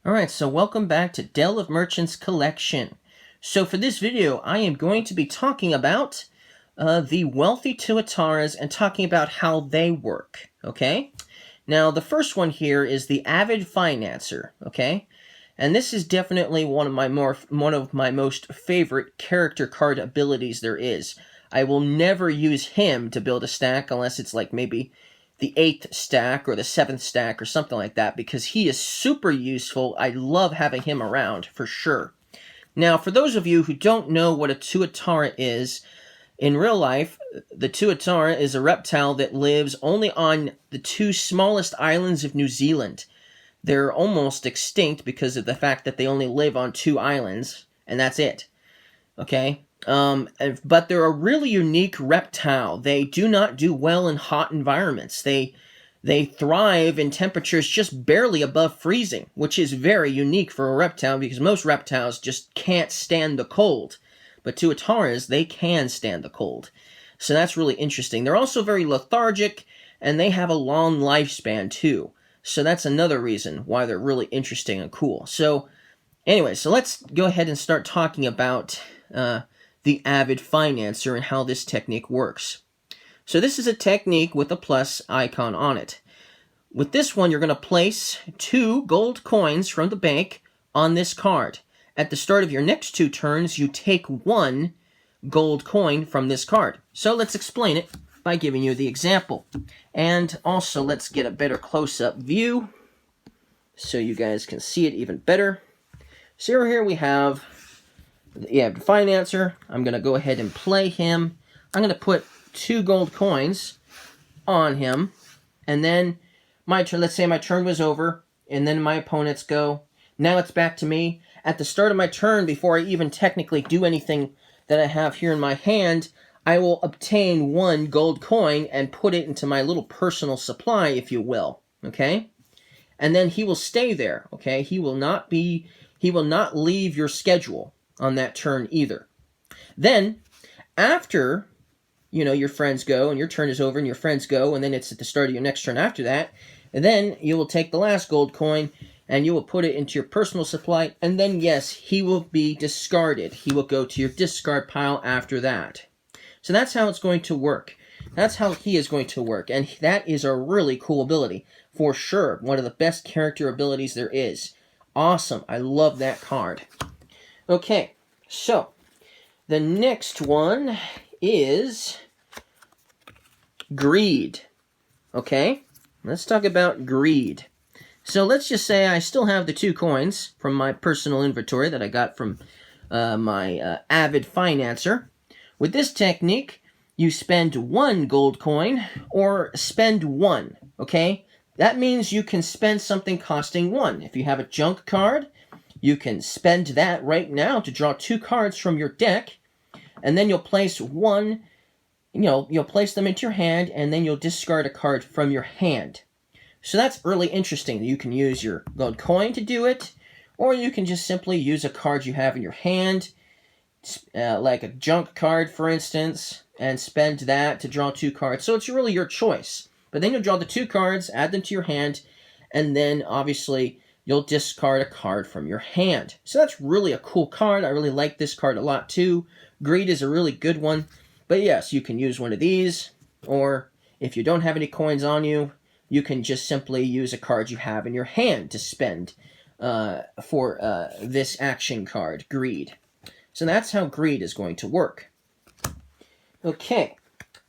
Alright, so welcome back to Dell of Merchants Collection. So for this video, I am going to be talking about the wealthy tuataras and talking about how they work, okay? Now, the first one here is the Avid Financer, okay? And this is definitely one of my most favorite character card abilities there is. I will never use him to build a stack unless it's like maybe the 8th stack or the 7th stack or something like that, because he is super useful. I love having him around for sure. Now, for those of you who don't know what a tuatara is, in real life, the tuatara is a reptile that lives only on the 2 smallest islands of New Zealand. They're almost extinct because of the fact that they only live on 2 islands, and that's it. Okay? But they're a really unique reptile. They do not do well in hot environments. They thrive in temperatures just barely above freezing, which is very unique for a reptile because most reptiles just can't stand the cold. But tuataras, they can stand the cold. So that's really interesting. They're also very lethargic, and they have a long lifespan too. So that's another reason why they're really interesting and cool. So anyway, so let's go ahead and start talking about the Avid Financer and how this technique works. So this is a technique with a plus icon on it. With this one, you're going to place 2 gold coins from the bank on this card. At the start of your next 2 turns, you take 1 gold coin from this card. So let's explain it by giving you the example. And also, let's get a better close-up view so you guys can see it even better. So here we have the Avid Financer. I'm going to go ahead and play him. I'm going to put 2 gold coins on him. And then my turn, let's say my turn was over. And then my opponents go. Now it's back to me. At the start of my turn, before I even technically do anything that I have here in my hand, I will obtain 1 gold coin and put it into my little personal supply, if you will. Okay? And then he will stay there. Okay? He will not leave your schedule on that turn either. Then, after, your friends go, and your turn is over, and your friends go, and then it's at the start of your next turn after that, and then you will take the last gold coin, and you will put it into your personal supply, and then, yes, he will be discarded. He will go to your discard pile after that. So that's how it's going to work. That's how he is going to work, and that is a really cool ability. For sure, one of the best character abilities there is. Awesome. I love that card. Okay, so the next one is greed. Okay, let's talk about greed. So let's just say I still have the 2 coins from my personal inventory that I got from my Avid Financer. With this technique, you spend 1 gold coin or spend 1, okay? That means you can spend something costing 1. If you have a junk card, you can spend that right now to draw 2 cards from your deck, and then you'll place one, you'll place them into your hand, and then you'll discard a card from your hand. So that's really interesting. You can use your gold coin to do it, or you can just simply use a card you have in your hand, like a junk card, for instance, and spend that to draw 2 cards. So it's really your choice. But then you'll draw the 2 cards, add them to your hand, and then, obviously, you'll discard a card from your hand. So that's really a cool card. I really like this card a lot too. Greed is a really good one. But yes, you can use one of these, or if you don't have any coins on you, you can just simply use a card you have in your hand to spend for this action card, Greed. So that's how Greed is going to work. Okay,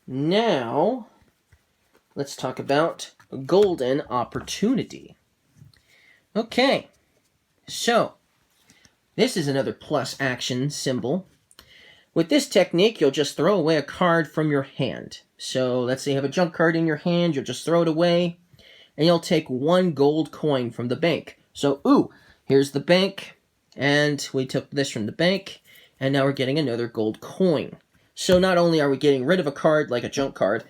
now let's talk about Golden Opportunity. Okay, so this is another plus action symbol. With this technique, you'll just throw away a card from your hand. So let's say you have a junk card in your hand, you'll just throw it away, and you'll take 1 gold coin from the bank. So, here's the bank, and we took this from the bank, and now we're getting another gold coin. So not only are we getting rid of a card like a junk card,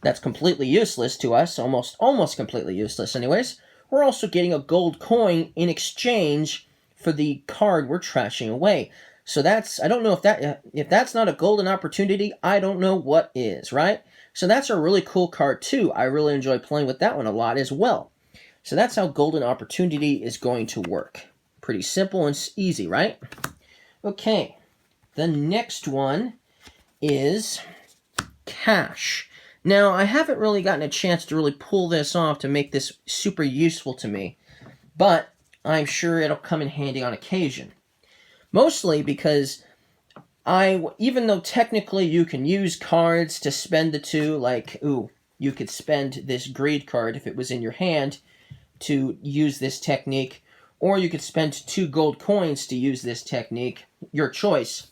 that's completely useless to us, almost completely useless anyways, we're also getting a gold coin in exchange for the card we're trashing away. So I don't know if that's not a golden opportunity, I don't know what is, right? So that's a really cool card too. I really enjoy playing with that one a lot as well. So that's how Golden Opportunity is going to work. Pretty simple and easy, right? Okay, the next one is cash. Now, I haven't really gotten a chance to really pull this off to make this super useful to me, but I'm sure it'll come in handy on occasion. Mostly because even though technically you can use cards to spend the two, like, you could spend this greed card if it was in your hand to use this technique, or you could spend 2 gold coins to use this technique, your choice.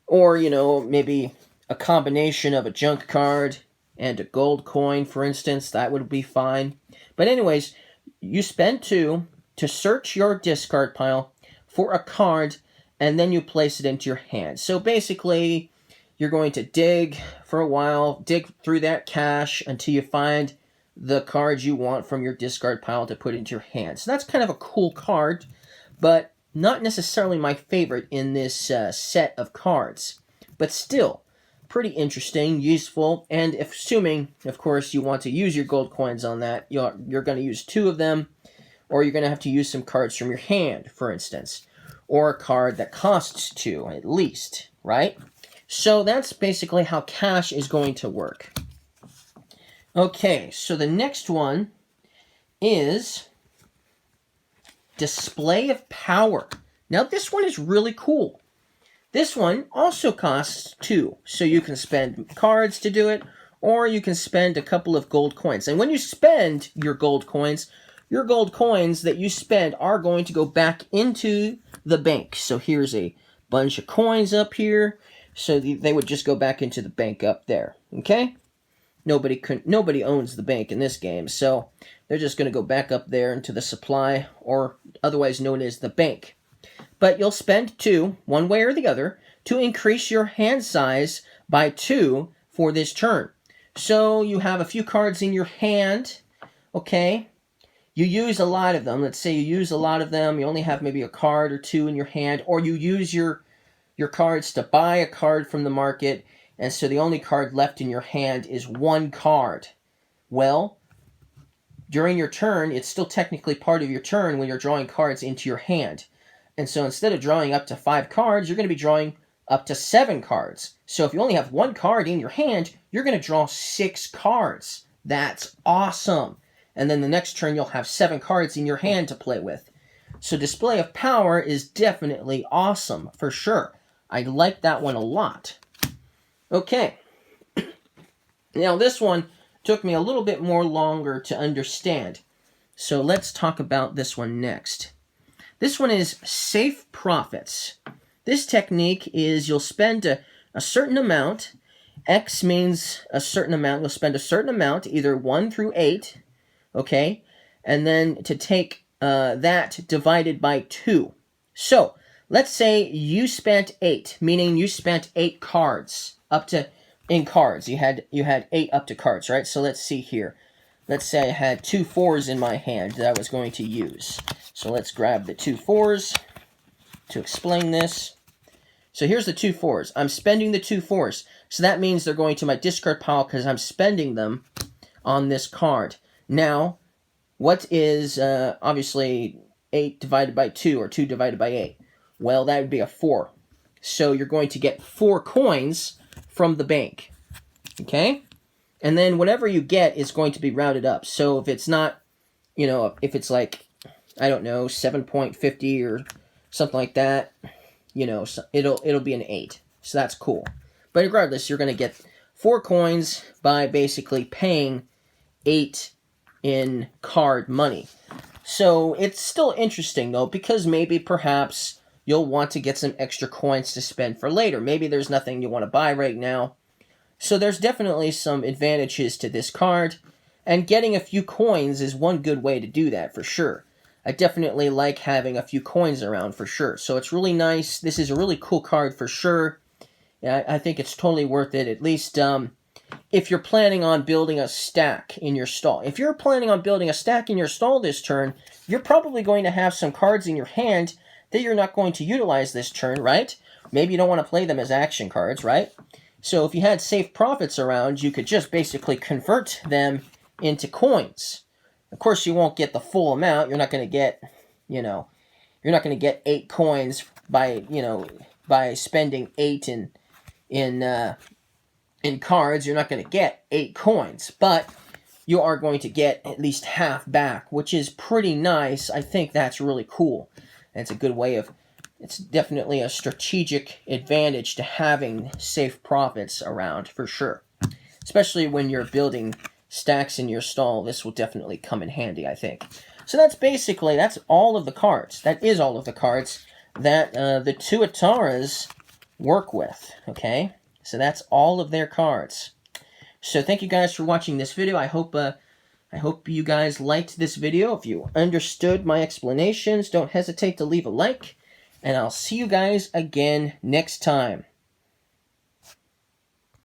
Or, maybe a combination of a junk card and a gold coin, for instance, that would be fine. But anyways, you spend 2 to search your discard pile for a card, and then you place it into your hand. So basically, you're going to dig for a while, dig through that cash until you find the cards you want from your discard pile to put into your hand. So that's kind of a cool card, but not necessarily my favorite in this set of cards. But still, pretty interesting, useful, and assuming, of course, you want to use your gold coins on that, you're going to use 2 of them, or you're going to have to use some cards from your hand, for instance, or a card that costs 2 at least, right? So that's basically how cash is going to work. Okay, so the next one is Display of Power. Now this one is really cool. This one also costs 2, so you can spend cards to do it, or you can spend a couple of gold coins. And when you spend your gold coins that you spend are going to go back into the bank. So here's a bunch of coins up here, so they would just go back into the bank up there, okay? Nobody owns the bank in this game, so they're just going to go back up there into the supply, or otherwise known as the bank. But you'll spend 2, one way or the other, to increase your hand size by 2 for this turn. So you have a few cards in your hand, okay? You use a lot of them. Let's say you use a lot of them. You only have maybe a card or 2 in your hand, or you use your cards to buy a card from the market, and so the only card left in your hand is 1 card. Well, during your turn, it's still technically part of your turn when you're drawing cards into your hand. And so instead of drawing up to 5 cards, you're going to be drawing up to 7 cards. So if you only have 1 card in your hand, you're going to draw 6 cards. That's awesome. And then the next turn, you'll have 7 cards in your hand to play with. So Display of Power is definitely awesome, for sure. I like that one a lot. Okay. Now this one took me a little bit more longer to understand. So let's talk about this one next. This one is Safe Profits. This technique is you'll spend a certain amount. X means a certain amount. You'll spend a certain amount, either 1 through 8, okay? And then to take that divided by 2. So let's say you spent 8, meaning you spent 8 cards in cards. You had 8 up to cards, right? So let's see here. Let's say I had 2 4s in my hand that I was going to use. So let's grab the 2 4s to explain this. So here's the 2 4s. I'm spending the 2 4s. So that means they're going to my discard pile because I'm spending them on this card. Now, what is obviously 8 divided by 2 or 2 divided by 8? Well, that would be a 4. So you're going to get 4 coins from the bank. Okay? And then whatever you get is going to be rounded up. So if it's not, if it's like, I don't know, 7.50 or something like that, so it'll be an 8. So that's cool. But regardless, you're going to get 4 coins by basically paying 8 in card money. So it's still interesting, though, because maybe perhaps you'll want to get some extra coins to spend for later. Maybe there's nothing you want to buy right now. So there's definitely some advantages to this card, and getting a few coins is one good way to do that, for sure. I definitely like having a few coins around, for sure. So it's really nice. This is a really cool card, for sure. I think it's totally worth it, at least if you're planning on building a stack in your stall. If you're planning on building a stack in your stall this turn, you're probably going to have some cards in your hand that you're not going to utilize this turn, right? Maybe you don't want to play them as action cards, right? So if you had Safe Profits around, you could just basically convert them into coins. Of course, you won't get the full amount. You're not going to get, you know, you're not going to get 8 coins by, by spending 8 in cards. You're not going to get 8 coins, but you are going to get at least half back, which is pretty nice. I think that's really cool. It's a good way of, it's definitely a strategic advantage to having safe profits around, for sure. Especially when you're building stacks in your stall, this will definitely come in handy, I think. So that's all of the cards. That is all of the cards that the tuataras work with, okay? So that's all of their cards. So thank you guys for watching this video. I hope you guys liked this video. If you understood my explanations, don't hesitate to leave a like. And I'll see you guys again next time.